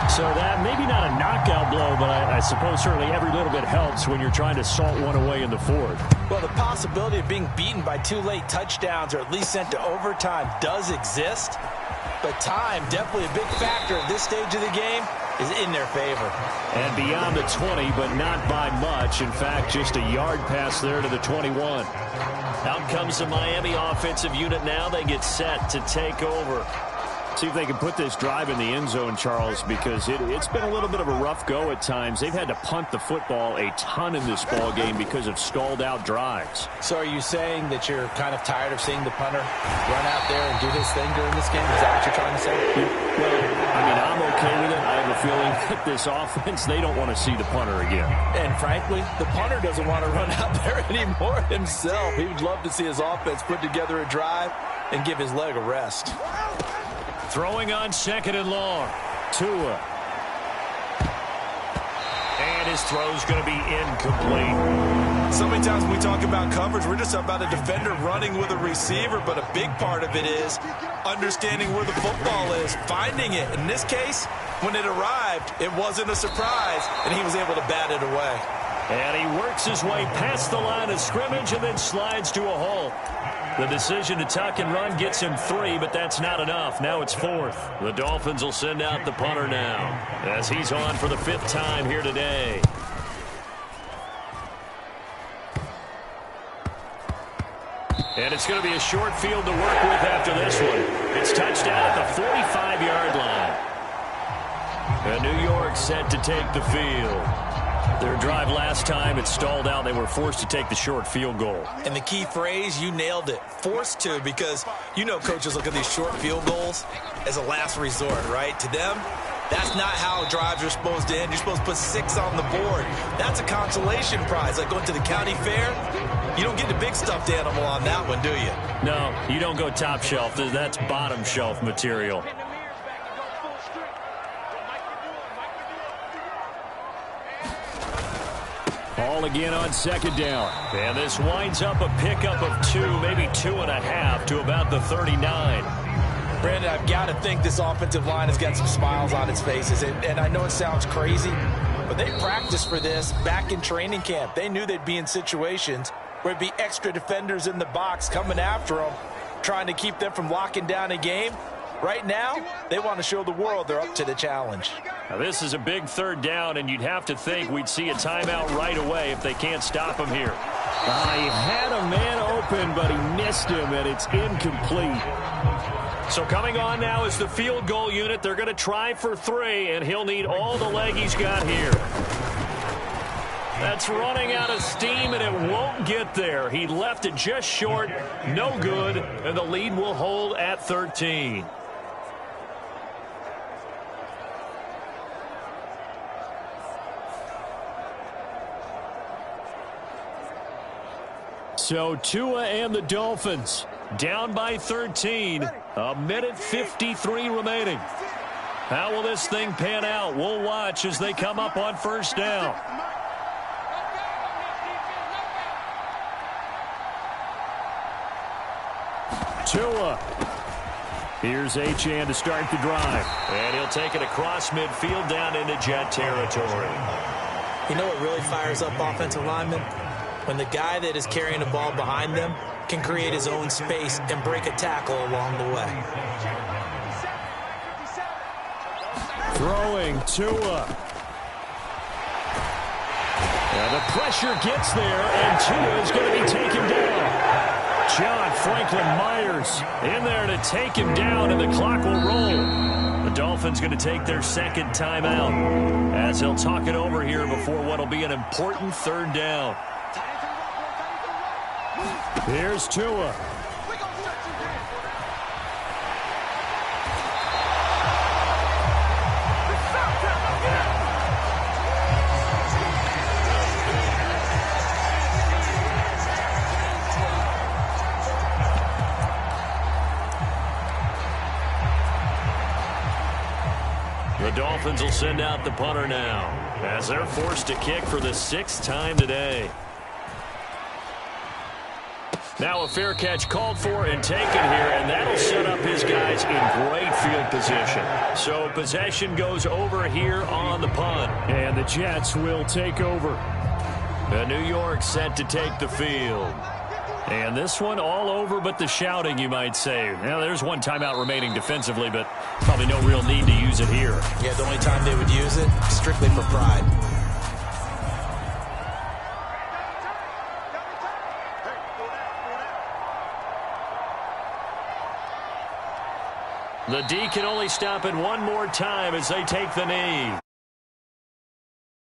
So that, maybe not a knockout blow, but I suppose certainly every little bit helps when you're trying to salt one away in the 4th. Well, the possibility of being beaten by 2 late touchdowns or at least sent to overtime does exist. But time, definitely a big factor at this stage of the game, is in their favor. And beyond the 20, but not by much. In fact, just a yard pass there to the 21. Out comes the Miami offensive unit now. They get set to take over. See if they can put this drive in the end zone, Charles, because it's been a little bit of a rough go at times. They've had to punt the football a ton in this ball game because of stalled-out drives. So are you saying that you're kind of tired of seeing the punter run out there and do his thing during this game? Is that what you're trying to say? Well, I mean, I'm okay with it. I have a feeling that this offense, they don't want to see the punter again. And frankly, the punter doesn't want to run out there anymore himself. He would love to see his offense put together a drive and give his leg a rest. Throwing on 2nd and long. Tua. And his throw's going to be incomplete. So many times when we talk about coverage, we're just about a defender running with a receiver, but a big part of it is understanding where the football is, finding it. In this case, when it arrived, it wasn't a surprise, and he was able to bat it away. And he works his way past the line of scrimmage and then slides to a halt. The decision to tuck and run gets him 3, but that's not enough. Now it's 4th. The Dolphins will send out the punter now as he's on for the 5th time here today. And it's going to be a short field to work with after this one. It's touchdown at the 45-yard line. And New York set to take the field. Their drive last time, it stalled out. They were forced to take the short field goal. And the key phrase, you nailed it, forced to, because you know coaches look at these short field goals as a last resort, right? To them, that's not how drives are supposed to end. You're supposed to put 6 on the board. That's a consolation prize, like going to the county fair. You don't get the big stuffed animal on that one, do you? No, you don't go top shelf. That's bottom shelf material. Ball again on 2nd down. And this winds up a pickup of 2, maybe 2.5 to about the 39. Brandon, I've got to think this offensive line has got some smiles on its faces. And I know it sounds crazy, but they practiced for this back in training camp. They knew they'd be in situations where it'd be extra defenders in the box coming after them, trying to keep them from locking down a game. Right now, they want to show the world they're up to the challenge. Now, this is a big 3rd down, and you'd have to think we'd see a timeout right away if they can't stop him here. He had a man open, but he missed him, and it's incomplete. So coming on now is the field goal unit. They're going to try for 3, and he'll need all the leg he's got here. That's running out of steam, and it won't get there. He left it just short, no good, and the lead will hold at 13. So Tua and the Dolphins down by 13. A minute 53 remaining. How will this thing pan out? We'll watch as they come up on 1st down. Tua. Here's Achane to start the drive. And he'll take it across midfield down into Jet territory. You know what really fires up offensive linemen? When the guy that is carrying the ball behind them can create his own space and break a tackle along the way. Throwing Tua. And the pressure gets there, and Tua is going to be taken down. John Franklin Myers in there to take him down, and the clock will roll. The Dolphins going to take their 2nd timeout as they'll talk it over here before what will be an important 3rd down. Here's Tua. The Dolphins will send out the punter now as they're forced to kick for the 6th time today. Now a fair catch called for and taken here, and that'll set up his guys in great field position. So possession goes over here on the punt. And the Jets will take over. And New York set to take the field. And this one all over but the shouting, you might say. Now, there's one timeout remaining defensively, but probably no real need to use it here. Yeah, the only time they would use it, strictly for pride. The D can only stop it one more time as they take the knee.